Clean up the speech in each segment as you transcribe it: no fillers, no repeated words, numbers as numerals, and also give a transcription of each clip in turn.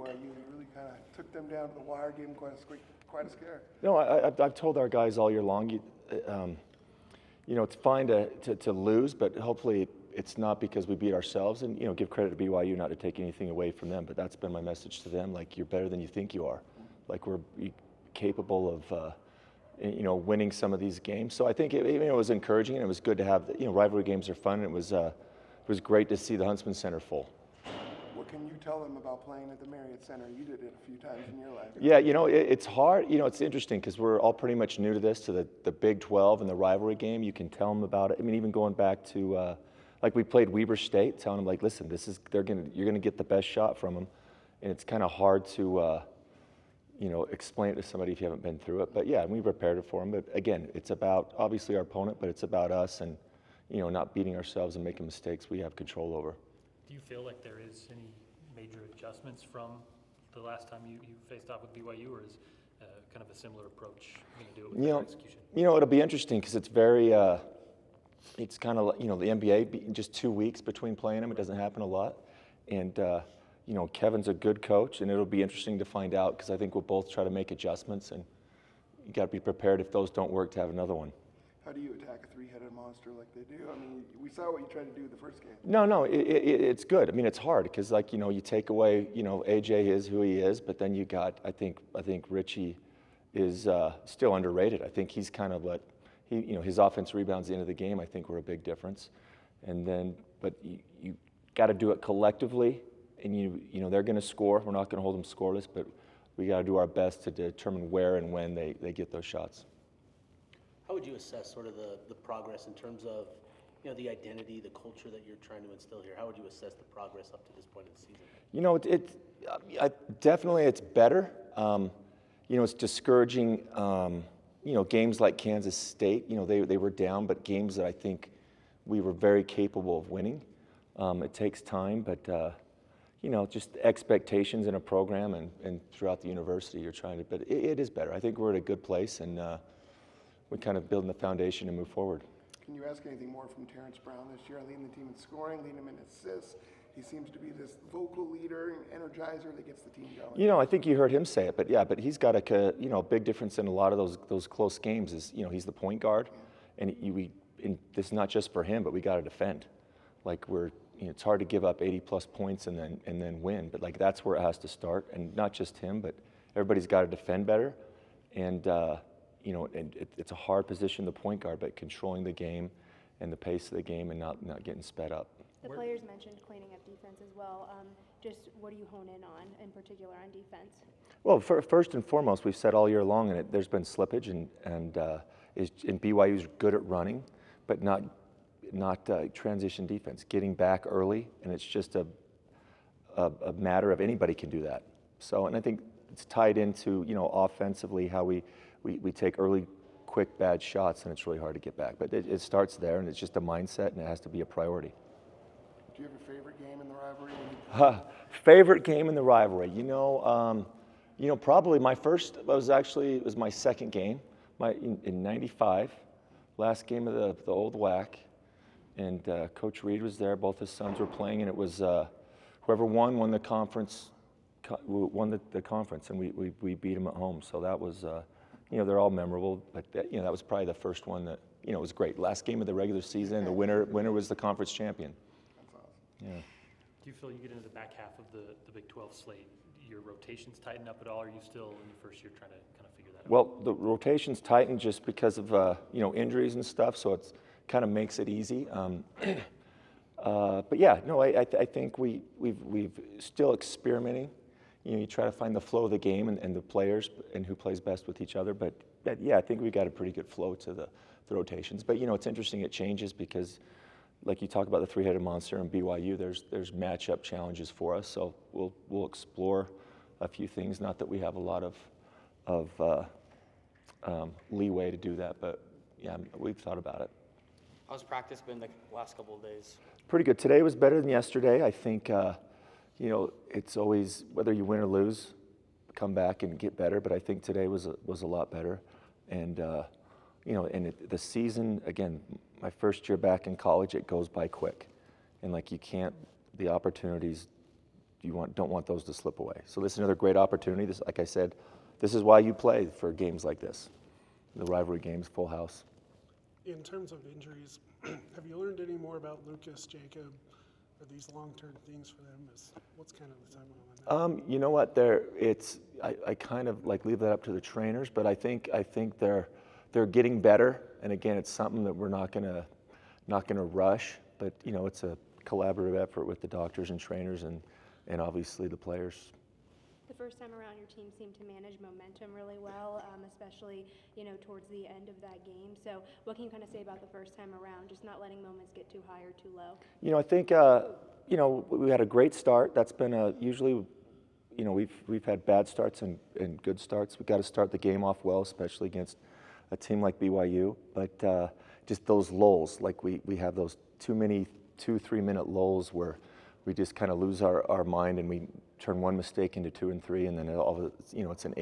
BYU. You really kind of took them down to the wire, gave them quite a scare. No, I've told our guys all year long, it's fine to lose, but hopefully it's not because we beat ourselves. And, give credit to BYU not to take anything away from them, but that's been my message to them. Like, you're better than you think you are. Like, we're capable of, winning some of these games. So I think it was encouraging, and it was good to have, rivalry games are fun. And it was great to see the Huntsman Center full. What can you tell them about playing at the Marriott Center? You did it a few times in your life. Yeah, it's hard. It's interesting because we're all pretty much new to this, to the Big 12 and the rivalry game. You can tell them about it. I mean, even going back to, like, we played Weber State, telling them, like, listen, you're gonna get the best shot from them, and it's kind of hard to, explain it to somebody if you haven't been through it. But yeah, we prepared it for them. But again, it's about obviously our opponent, but it's about us and, not beating ourselves and making mistakes we have control over. Do you feel like there is any major adjustments from the last time you faced off with BYU, or is kind of a similar approach going to do it with better execution? It'll be interesting because it's very, it's kind of, the NBA, just 2 weeks between playing them. It doesn't happen a lot. And, Kevin's a good coach, and it'll be interesting to find out because I think we'll both try to make adjustments, and you got to be prepared if those don't work to have another one. How do you attack a three-headed monster like they do? I mean, we saw what you tried to do the first game. No, it's good. I mean, it's hard because, like, you take away, AJ is who he is, but then you got, I think Richie is still underrated. I think he's kind of what his offense rebounds at the end of the game, I think, were a big difference. And then, but you got to do it collectively, and they're going to score. We're not going to hold them scoreless, but we got to do our best to determine where and when they get those shots. How would you assess sort of the progress in terms of, the identity, the culture that you're trying to instill here? How would you assess the progress up to this point in the season? Definitely it's better. It's discouraging, games like Kansas State, they were down, but games that I think we were very capable of winning. It takes time, but, just expectations in a program and throughout the university you're trying to, but it is better. I think we're at a good place, and we're kind of building the foundation to move forward. Can you ask anything more from Terrence Brown this year, leading the team in scoring, leading him in assists? He seems to be this vocal leader and energizer that gets the team going. I think you heard him say it, but he's got a big difference in a lot of those close games is, he's the point guard, and this is not just for him, but we got to defend. Like, it's hard to give up 80-plus points and then win, but, like, that's where it has to start, and not just him, but everybody's got to defend better, and it's a hard position, the point guard, but controlling the game and the pace of the game and not getting sped up. The players mentioned cleaning up defense as well. Just what do you hone in on, in particular, on defense? Well, first and foremost, we've said all year long, and there's been slippage, and BYU's good at running, but not transition defense, getting back early, and it's just a matter of anybody can do that. So, and I think it's tied into, offensively how we take early, quick, bad shots, and it's really hard to get back. But it starts there, and it's just a mindset, and it has to be a priority. Do you have a favorite game in the rivalry? Favorite game in the rivalry? Probably my first it was my second game, in '95, last game of the old WAC, and Coach Reed was there. Both his sons were playing, and it was whoever won the conference, won the conference, and we beat them at home. So that was. They're all memorable, but that was probably the first one that, it was great. Last game of the regular season, the winner was the conference champion. That's awesome. Yeah. Do you feel you get into the back half of the Big 12 slate, your rotations tighten up at all, or are you still in your first year trying to kind of figure that out? Well, the rotations tighten just because of, injuries and stuff, so it's kind of makes it easy. But yeah, no, I think we've still experimenting. You try to find the flow of the game and the players and who plays best with each other. But yeah, I think we got a pretty good flow to the rotations. But it's interesting, it changes because, like you talk about the three-headed monster and BYU, there's matchup challenges for us. So we'll explore a few things. Not that we have a lot of leeway to do that, but yeah, we've thought about it. How's practice been the last couple of days? Pretty good. Today was better than yesterday. I think. It's always, whether you win or lose, come back and get better, but I think today was a lot better. And, the season, again, my first year back in college, it goes by quick. And, like, the opportunities don't want those to slip away. So this is another great opportunity. This, like I said, this is why you play for games like this, the rivalry games, full house. In terms of injuries, have you learned any more about Lucas, Jacob? Are these long-term things for them? What's kind of the timeline on that? You know what? I kind of like leave that up to the trainers, but I think they're getting better. And again, it's something that we're not gonna rush. But you know, it's a collaborative effort with the doctors and trainers and obviously the players. The first time around, your team seemed to manage momentum really well, especially, towards the end of that game. So what can you kind of say about the first time around, just not letting moments get too high or too low? I think, we had a great start. That's been usually, we've had bad starts and good starts. We've got to start the game off well, especially against a team like BYU. But just those lulls, like we have those too many 2-3 minute lulls where we just kind of lose our mind and we turn one mistake into 2 and 3, and then it's an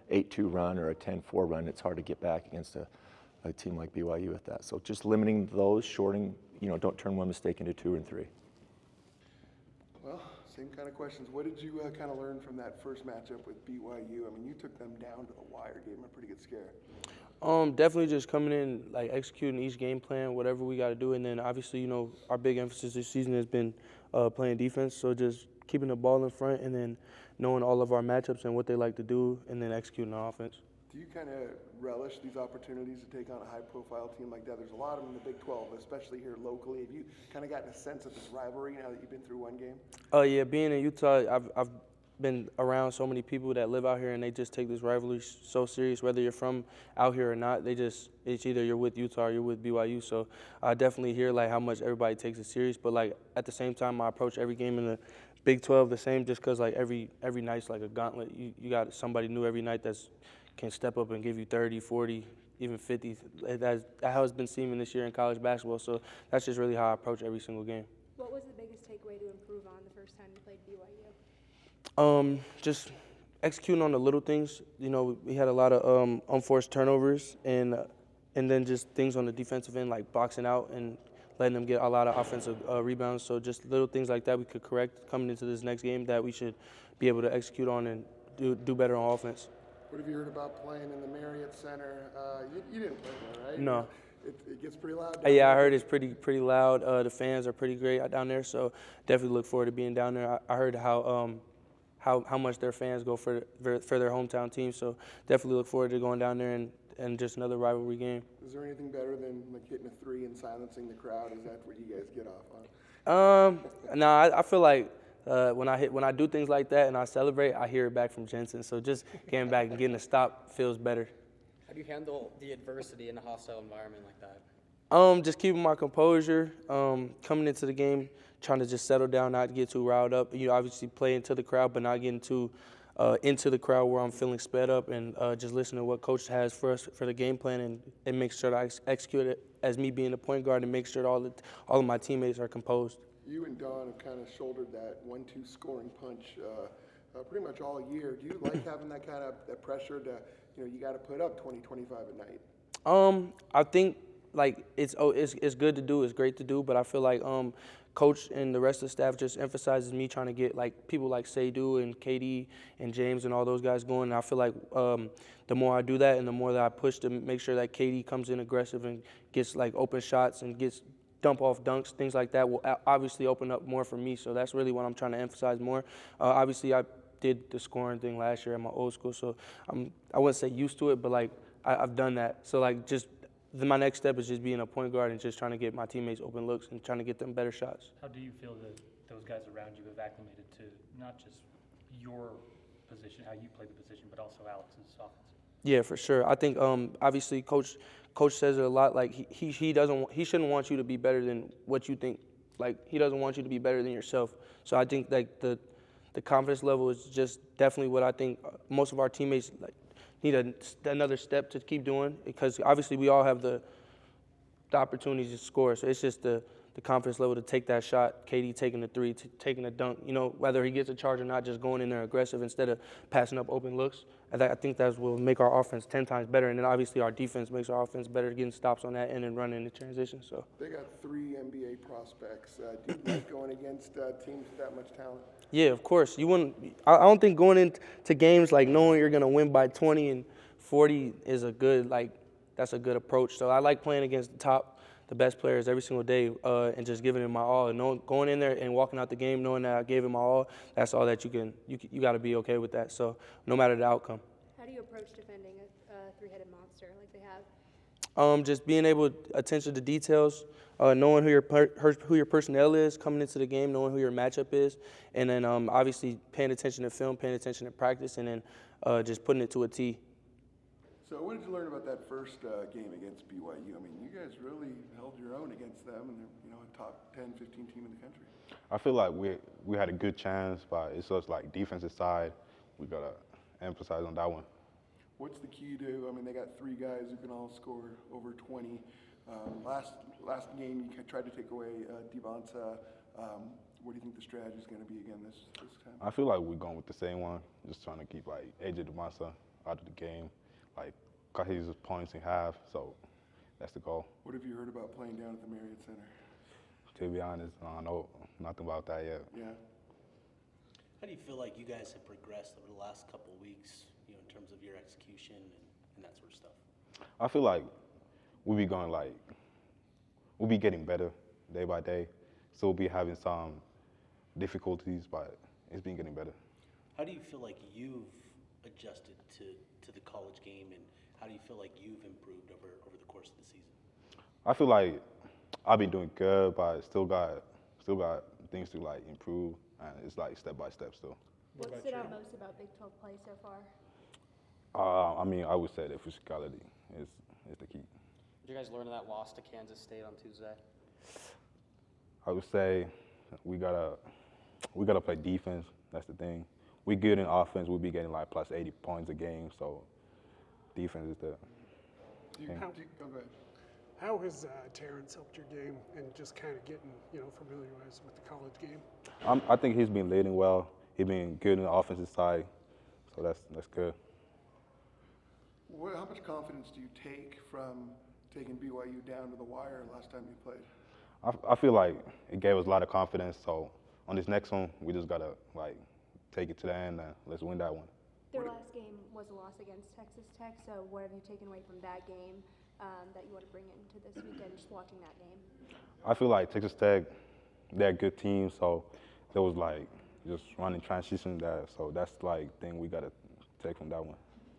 8-2 run or a 10-4 run. It's hard to get back against a team like BYU with that. So just limiting those, shorting, don't turn one mistake into 2 and 3. Well, same kind of questions. What did you kind of learn from that first matchup with BYU? I mean, you took them down to the wire, gave them a pretty good scare. Definitely just coming in, like executing each game plan, whatever we got to do, and then obviously, our big emphasis this season has been playing defense. So just keeping the ball in front, and then knowing all of our matchups and what they like to do, and then executing our offense. Do you kind of relish these opportunities to take on a high-profile team like that? There's a lot of them in the Big 12, especially here locally. Have you kind of gotten a sense of this rivalry now that you've been through one game? Yeah, being in Utah, I've been around so many people that live out here, and they just take this rivalry so serious. Whether you're from out here or not, it's either you're with Utah or you're with BYU. So I definitely hear like how much everybody takes it serious. But like at the same time, I approach every game in the Big 12 the same, just because like every night's like a gauntlet. You got somebody new every night that's can step up and give you 30, 40, even 50. That's how it's been seeming this year in college basketball. So that's just really how I approach every single game. What was the biggest takeaway to improve on the first time you played BYU? Just executing on the little things. We had a lot of unforced turnovers, and then just things on the defensive end like boxing out and letting them get a lot of offensive rebounds. So just little things like that we could correct coming into this next game that we should be able to execute on and do better on offense. What have you heard about playing in the Marriott Center? You didn't play there, right? No. It gets pretty loud. Yeah, I heard it's pretty loud. The fans are pretty great down there, so definitely look forward to being down there. I heard how much their fans go for their hometown team, so definitely look forward to going down there and just another rivalry game. Is there anything better than like hitting a 3 and silencing the crowd? Is that what you guys get off on? I feel like when I do things like that and I celebrate, I hear it back from Jensen. So just getting back and getting a stop feels better. How do you handle the adversity in a hostile environment like that? Just keeping my composure, coming into the game, trying to just settle down, not get too riled up. Obviously play into the crowd, but not getting too into the crowd where I'm feeling sped up, and just listening to what coach has for us for the game plan, and make sure that I execute it as me being the point guard, and make sure that all of my teammates are composed. You and Don have kind of shouldered that 1-2 scoring punch pretty much all year. Do you like having that kind of that pressure to, you got to put up 20, 25 a night? I think like it's good to do, it's great to do, but I feel like coach and the rest of the staff just emphasizes me trying to get like people like Seydou and KD and James and all those guys going. And I feel like the more I do that and the more that I push to make sure that KD comes in aggressive and gets like open shots and gets dump off dunks, things like that will obviously open up more for me. So that's really what I'm trying to emphasize more. Obviously, I did the scoring thing last year at my old school, so I wouldn't say used to it, but like I've done that. So like just my next step is just being a point guard and just trying to get my teammates open looks and trying to get them better shots. How do you feel that those guys around you have acclimated to not just your position, how you play the position, but also Alex's offense? Yeah, for sure. I think obviously coach says it a lot. Like he shouldn't want you to be better than what you think. Like he doesn't want you to be better than yourself. So I think like the confidence level is just definitely what I think most of our teammates like need another step to keep doing, because obviously we all have the opportunities to score. So it's just the the confidence level to take that shot. KD taking the three, taking the dunk. You know, whether he gets a charge or not, just going in there aggressive instead of passing up open looks. I think that will make our offense 10 times better. And then obviously our defense makes our offense better, getting stops on that end and running the transition. So They got 3 NBA prospects. Do you like going against teams with that much talent? yeah, of course. You wouldn't. I don't think going into games like knowing you're gonna win by 20 and 40 is a good that's a good approach. So I like playing against the best players every single day, and just giving it my all. And going in there and walking out the game knowing that I gave it my all, that's all that you got to be okay with that. So no matter the outcome. How do you approach defending a three-headed monster like they have? Just being able to attention to details, knowing who your personnel is coming into the game, knowing who your matchup is, and then obviously paying attention to film, paying attention to practice, and then just putting it to a T. So what did you learn about that first game against BYU? I mean, you guys really held your own against them, and they're a top 10, 15 team in the country. I feel like we had a good chance, but it's just like defensive side. We gotta emphasize on that one. What's the key to? I mean, they got 3 guys who can all score over 20. Last game, you tried to take away Devonta. What do you think the strategy is going to be again this time? I feel like we're going with the same one, just trying to keep like AJ Devonta out of the game, like cut his points in half. So that's the goal. What have you heard about playing down at the Marriott Center? To be honest, I don't know nothing about that yet. Yeah. How do you feel like you guys have progressed over the last couple of weeks, in terms of your execution and that sort of stuff? I feel like we'll be getting better day by day. So we'll be having some difficulties, but it's been getting better. How do you feel like you've adjusted to the college game, and how do you feel like you've improved over the course of the season? I feel like I've been doing good, but still got things to like improve, and it's like step by step still. What stood out most about Big 12 play so far? I mean, I would say the physicality is the key. Did you guys learn that loss to Kansas State on Tuesday? I would say we gotta play defense. That's the thing. We good in offense. We'll be getting like plus 80 points a game. So defense is the thing. Go ahead. How has Terrence helped your game and just kind of getting, familiarized with the college game? I think he's been leading well. He's been good in the offensive side. So that's good. How much confidence do you take from taking BYU down to the wire last time you played? I feel like it gave us a lot of confidence. So on this next one, we just gotta like take it to the end and let's win that one. Their last game was a loss against Texas Tech, so what have you taken away from that game that you want to bring into this weekend, just watching that game? I feel like Texas Tech, they're a good team, so there was like just running transition there. So that's like thing we gotta take from that one.